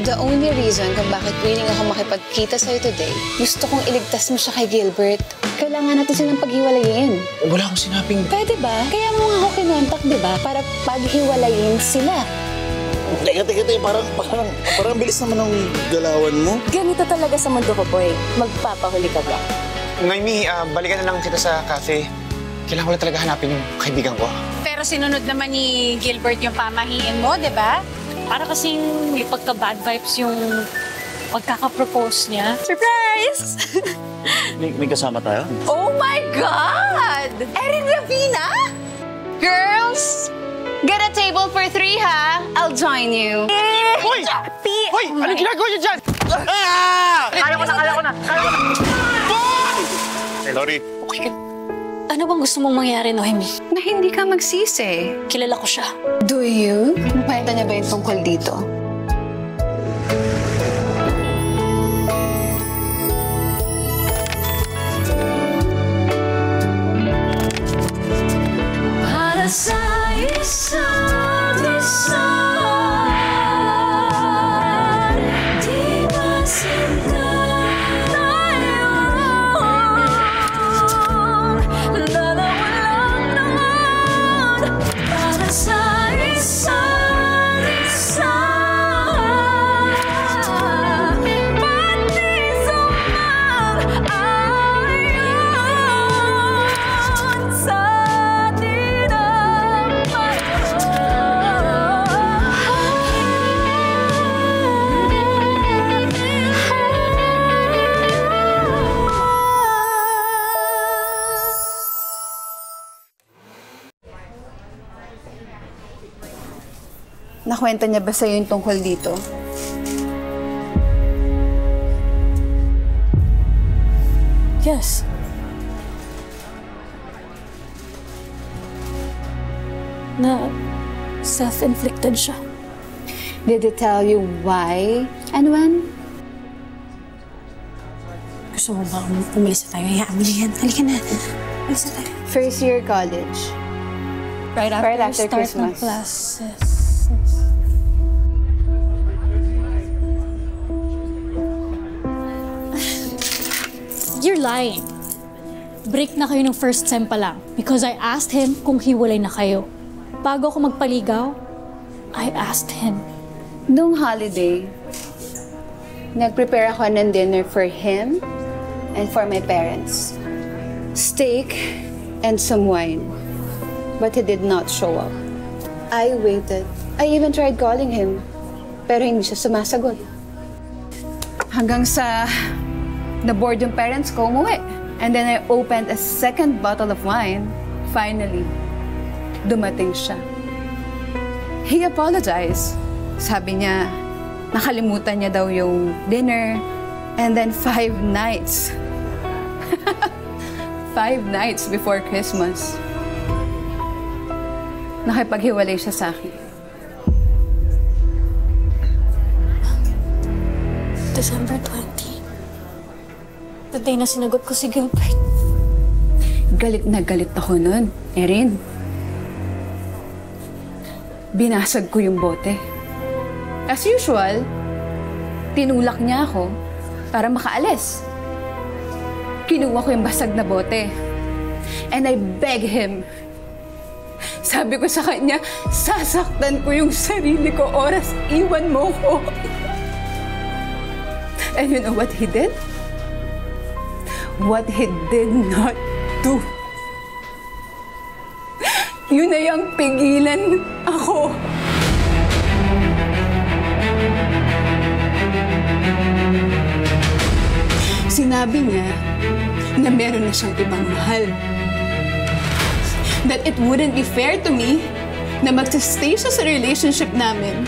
The only reason kung bakit willing ako makipagkita sa'yo today, gusto kong iligtas mo siya kay Gilbert. Kailangan natin silang paghiwalayin. Wala akong sinabing... Pwede ba? Kaya mo nga ako kinontak, di ba? Para paghiwalayin sila. Teka, parang bilis naman ang galawan mo. Ganito talaga sa mundo ko, boy. Magpapahuli ka ba? Noemi, balikan na lang kita sa cafe. Kailangan ko lang talaga hanapin yung kaibigan ko. Pero sinunod naman ni Gilbert yung pamahiin mo, di ba? Para kasing may pagka-bad vibes yung pagkaka-propose niya. Surprise! May kasama tayo? Oh my God! Erin Ravina? Girls, get a table for 3, ha? I'll join you. Hoy! Hoy! Anong ginagawa niyo dyan? Kaya ko na! Sorry. Okay. Ano bang gusto mong mangyari, Noemi? Na hindi ka magsisi. Kilala ko siya. Do you? Napahita niya ba yung tungkol dito? Para sa isa't isa, di masinta tayong dalawa lang naman. Para sa isa't isa, pati sumang-ayon sa Nakwenta niya ba sa'yo yung tungkol dito? Yes. Na self-inflicted siya. Did he tell you why and when? Gusto mo ba umalis na tayo? Hayaan mo na yan. Halika na. Umalis na tayo. First year college. Right after Christmas. start ng classes. You're lying. Break na kayo ng first sem pa lang because I asked him kung hiwalay na kayo. Bago ako magpaligaw, I asked him. Noong holiday, nag-prepare ako ng dinner for him and for my parents. Steak and some wine. But he did not show up. I waited. I even tried calling him. Pero hindi siya sumasagot. Hanggang sa na-bored yung parents ko, umuwi. And then I opened a second bottle of wine. Finally, dumating siya. He apologized. Sabi niya, nakalimutan niya daw yung dinner. And then 5 nights. 5 nights before Christmas. Nakipaghiwalay siya sa akin. December 20. The day na sinagot ko si Gilbert. Galit na galit ako nun, Erin. Binasag ko yung bote. As usual, tinulak niya ako para makaalis. Kinuha ko yung basag na bote. And I beg him. Sabi ko sa kanya, sasaktan ko yung sarili ko oras iwan mo ko. And you know what he did? What he did not do. Yun na yung pigilan ako. Sinabi niya na meron na siyang ibang mahal. That it wouldn't be fair to me na magsistay siya sa relationship namin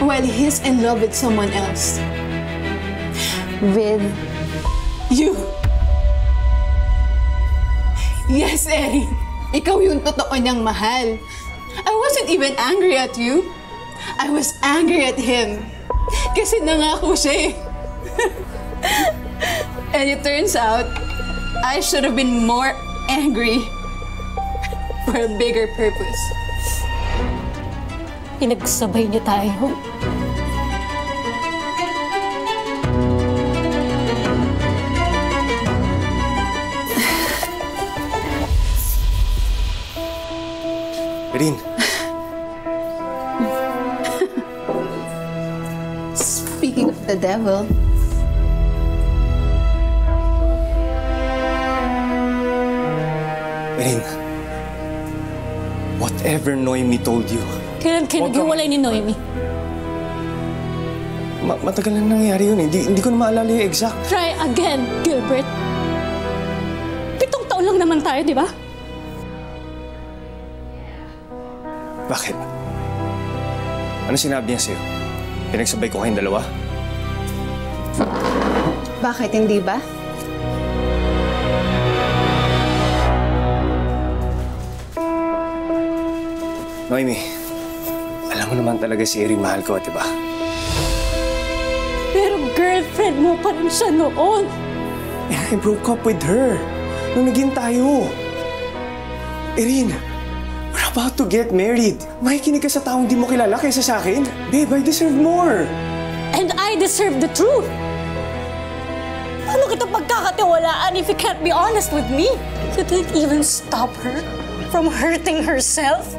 while he's in love with someone else. With you. Yes, Erin. Ikaw yung totoo niyang mahal. I wasn't even angry at you. I was angry at him. Kasi nangako siya eh. And it turns out, I should have been more angry for a bigger purpose. Pinagsabay niya tayo. Speaking of the devil, Erin, whatever Noemi told you, Kailan kayo naghiwalay ni Noemi? matagal na nangyayari yun eh. Hindi ko na maalala yung exact. Try again, Gilbert. 7 taon lang naman tayo, di ba? Bakit? Ano sinabi niya sa'yo? Pinagsabay ko kayong dalawa? bakit hindi ba? Noemi, alam mo naman talaga si Erin mahal ko, di ba? Pero girlfriend mo pa rin siya noon. And I broke up with her nung naging tayo. Erin, we're about to get married. Makikinig ka sa taong di mo kilala kaysa sa akin? Babe, I deserve more. And I deserve the truth. Paano kita pagkakatiwalaan if you can't be honest with me? You didn't even stop her from hurting herself?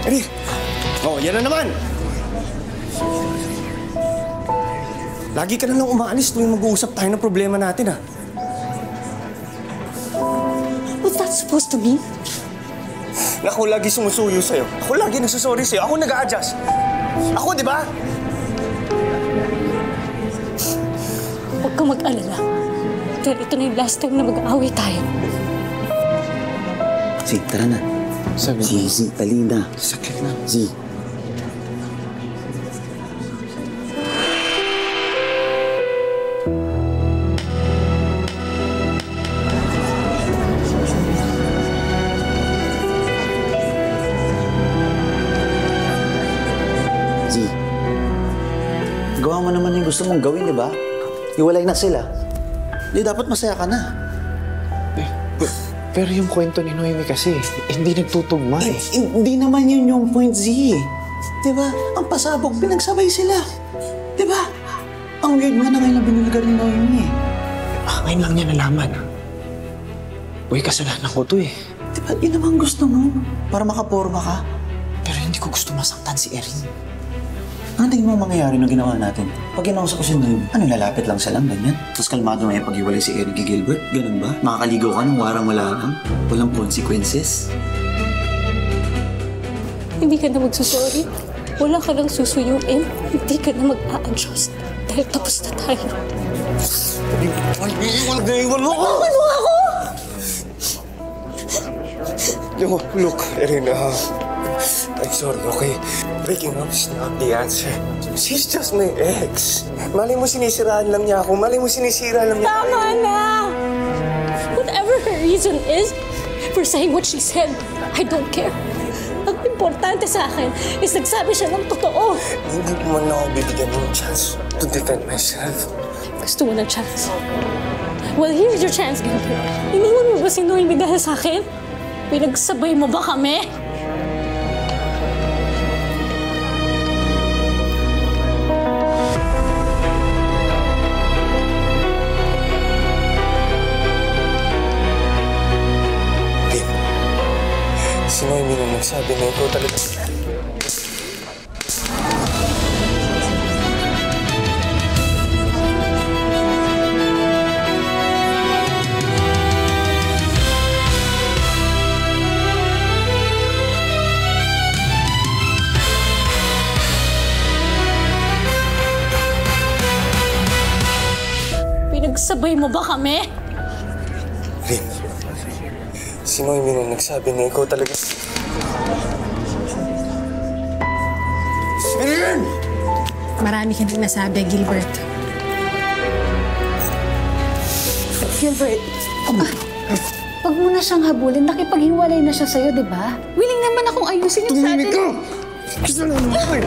Erin! Oh, yan na naman! Lagi ka na lang umaalis tuwing mag-uusap tayo ng problema natin, ah. What's that supposed to mean? Ako lagi sumusuyo sa'yo. Ako lagi nagsusorry sa'yo. Ako nag-a-adjust. Ako, di ba? Huwag kang mag-alala. Dahil ito na yung last time na mag-aaway tayo. Si, tara na. Sabi Si, talina. sakit na. Si. Gawa mo naman yung gusto mong gawin, di ba? Iwalay na sila. Di dapat masaya ka na. Pero yung kwento ni Noemi kasi, hindi nagtutugma eh. Hindi naman yun yung point, Z. Di ba? Ang pasabog, pinagsabay sila. Di ba? Ang weird nga na ngayon na binulgar ni Noemi eh. Ngayon lang niya nalaman. Uy, kasalanan ko to eh. Di ba? Yun naman gusto mo. Para makaporma ka. Pero hindi ko gusto masaktan si Erin. Ano tingin mo mangyayari nung ginawa natin? Pag ginausap ko si Noemi, ano, lalapit lang siya lang, ganyan? Tapos kalmado na yung pag-iwalay si Erin kay Gilbert? Ganun ba? Makakaligaw ka nung warang wala lang? Walang consequences? Hindi ka na magsusorry. Wala ka lang susuyuin. Hindi ka na mag-a-adjust. Dahil tapos na tayo. Naiwan mo ako! Ano ako? Look, Erin, I'm sorry, okay? Breaking up is not the answer. She's just my ex. Malay mo sinisiraan lang niya ako. Malay mo sinisira lang niya Tama na! Whatever her reason is for saying what she said, I don't care. Ang importante sa akin is nagsabi siya ng totoo. Hindi mo man ako bibigyan ng chance to defend myself. Gusto mo ng chance? Well, here's your chance, Gilbert. Iniwan mo ba si Noemi dahil sa akin? Pinagsabay mo ba kami? Si Noemi nung nagsabi na ikaw talaga. Pinagsabay mo ba kami? Rin, si Noemi nung nagsabi na ikaw talaga. Erin! Marami ka nang nasabi, Gilbert. Gilbert, wag mo na siyang habulin. Nakipaghiwalay na siya sa'yo, di ba? Willing naman akong ayusin yung sa atin. Tumimik ka! Kasalanan mo ko eh.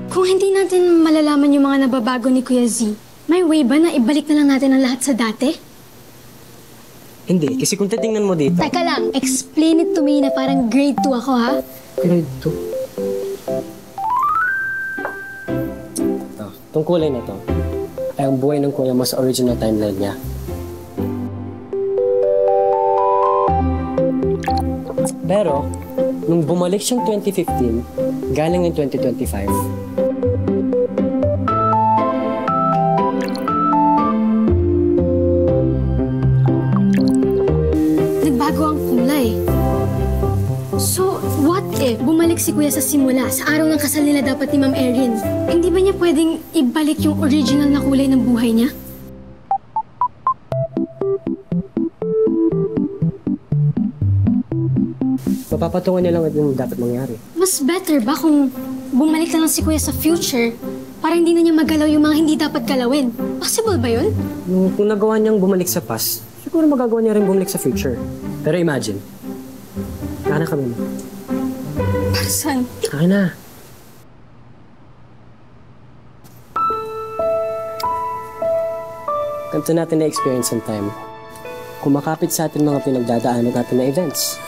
Kung hindi natin malalaman yung mga nababago ni Kuya Z, may way ba na ibalik na lang natin ang lahat sa dati? Hindi, kasi kung titingnan mo dito... Teka lang, explain it to me na parang grade 2 ako, ha? Grade 2. Itong kulay na to ay ang buhay ng kuya mo sa original timeline niya. Pero, nung bumalik siyang 2015, galing ng 2025, Nagbago ang kulay. So, what if bumalik si Kuya sa simula, sa araw ng kasal nila dapat ni Ma'am Erin? Hindi ba niya pwedeng ibalik yung original na kulay ng buhay niya? mapapatungan niya lang yung dapat mangyari. Mas better ba kung bumalik na lang si Kuya sa future para hindi na niya magalaw yung mga hindi dapat galawin? Possible ba yun? Kung nagawa niyang bumalik sa past, siguro magagawa niya rin bumalik sa future. Pero imagine, kaya kami mo. Para saan? Kaya na. Ganito natin na-experience ang time. Kumakapit sa atin mga pinagdadaanan natin na events.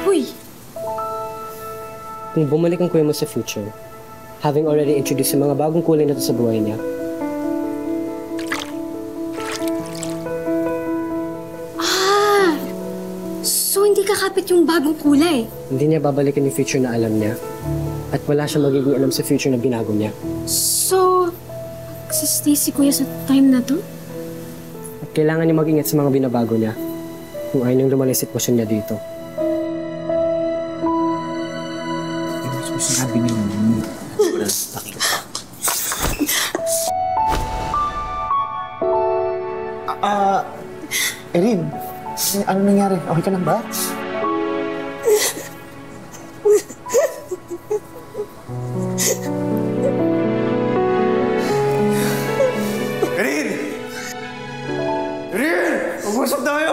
Uy! Kung bumalik ang kuya mo sa future, having already introduced yung mga bagong kulay na to sa buhay niya, So hindi kakapit yung bagong kulay. hindi niya babalikan yung future na alam niya at wala siyang magiging alam sa future na binago niya. So, magsistay si Kuya sa time na to? At kailangan niya mag-ingat sa mga binabago niya kung ayaw niyang lumalay sitwasyon niya dito. Sabi niyo naman. Wala sa takip. Erin, ano nangyari? Okay ka lang ba? Erin! Erin! Mag-usap tayo!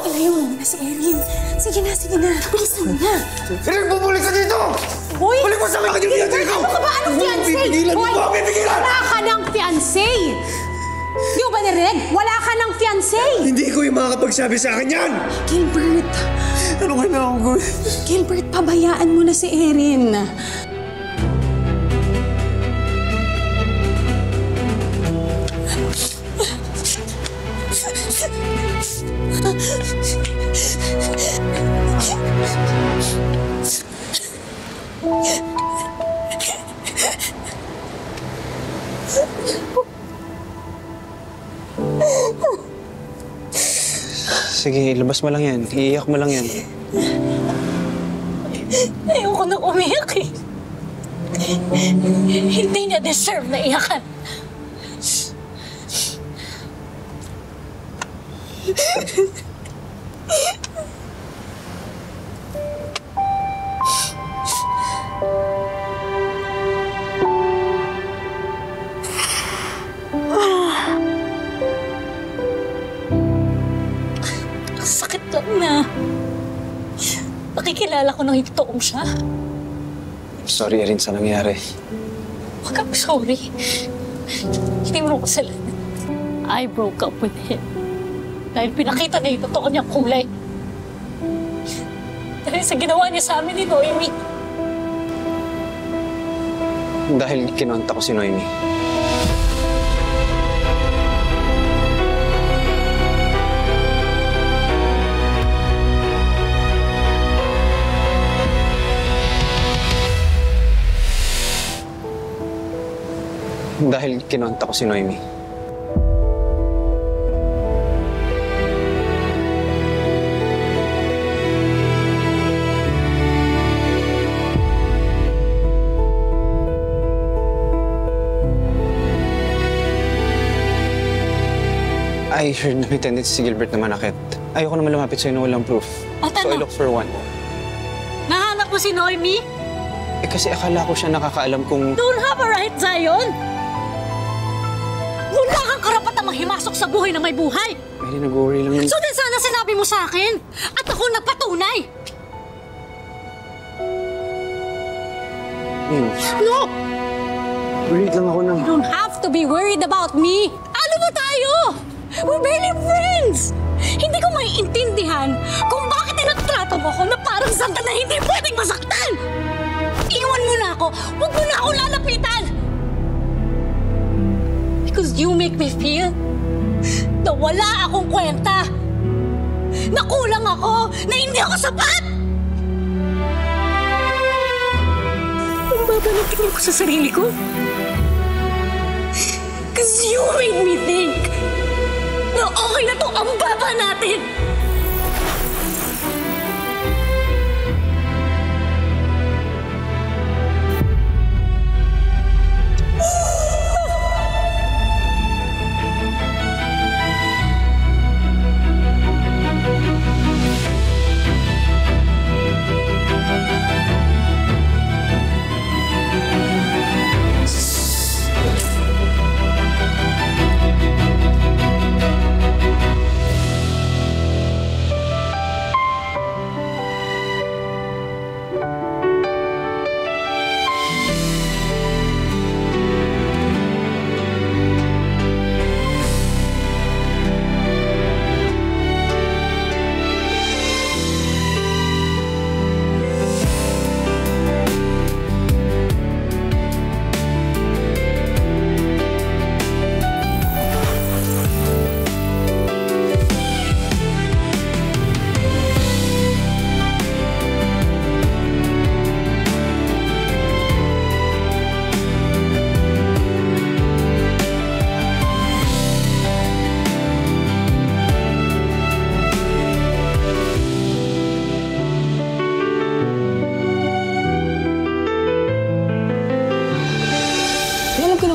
Ilayo mo na si Erin. Sige na, sige na. Bilisan mo na. Erin, bumalik ka dito! Hoy! Balik mo sa akin ang kanyang ikaw! Ano ka ba? Anong fiancé? Pipigilan mo Hoy! ba? Pipigilan! Wala ka ng fiancé! Di mo ba narinig? Wala ka ng fiancé! Hindi ko yung makakapagsabi sa akin yan! Gilbert! Ano ka na ako? Gilbert, pabayaan mo na si Erin. Sige, labas mo lang yan. Iiyak mo lang yan. Ayoko na umiyak eh. Hindi niya deserve na iyakan. Ang sakit lang na. Nakikilala ko nang hindi toong siya. Sorry, Erin, sa nangyari. Huwag kang sorry. Hindi mo nung kasalanan. I broke up with him. Dahil pinakita na yung totoo niyang kulay. Dahil sa ginawa niya sa amin ni Noemi. Dahil kinonta ko si Noemi. Dahil kinonta ko si Noemi. I heard na may tendency si Gilbert na manakit. Ayoko naman lumapit sa'yo na walang proof. At So I ano? look for one. Nahanap mo si Noemi? Eh kasi akala ko siya nakakaalam kung... Don't have a right, Zion! Wala Wala kang karapatang manghimasok sa buhay na may buhay! Mary, nag-worry lang yung... So din sana sinabi mo sa akin! At ako nagpatunay! No! Worried lang ako ng... You don't have to be worried about me! Ano ba tayo? We're barely friends! Hindi ko maiintindihan kung bakit tinatrato mo ako na parang santa na hindi pwedeng masaktan! Iwan mo na ako! Huwag mo na ako lalapitan! Because you make me feel na wala akong kwenta! Na kulang ako! Na hindi ako sapat! Kung babalikin ko sa sarili ko, because you made me think na okay na to ang baba natin!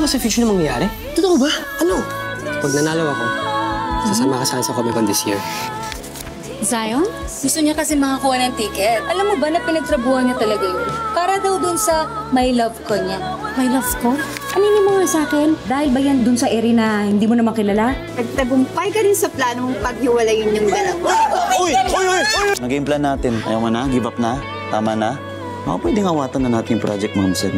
Sa future na mangyayari? Totoo ba? Ano? Pag nanalo ako, sasama ka sa Comic Con this year. Zion? Gusto niya kasi makakuha ng ticket. Alam mo ba na pinagtrabuhan niya talaga yun? Para daw dun sa My Love Ko niya. My love ko? Aninin mo nga sa akin, dahil ba yan dun sa area na hindi mo naman kilala? Nagtagumpay ka rin sa planong paghiwalayin yung dalawa. Uy! Nag-game plan natin. Ayaw mo na? Give up na? Tama na? Baka pwedeng awatan na natin yung project, Ma'am Sir.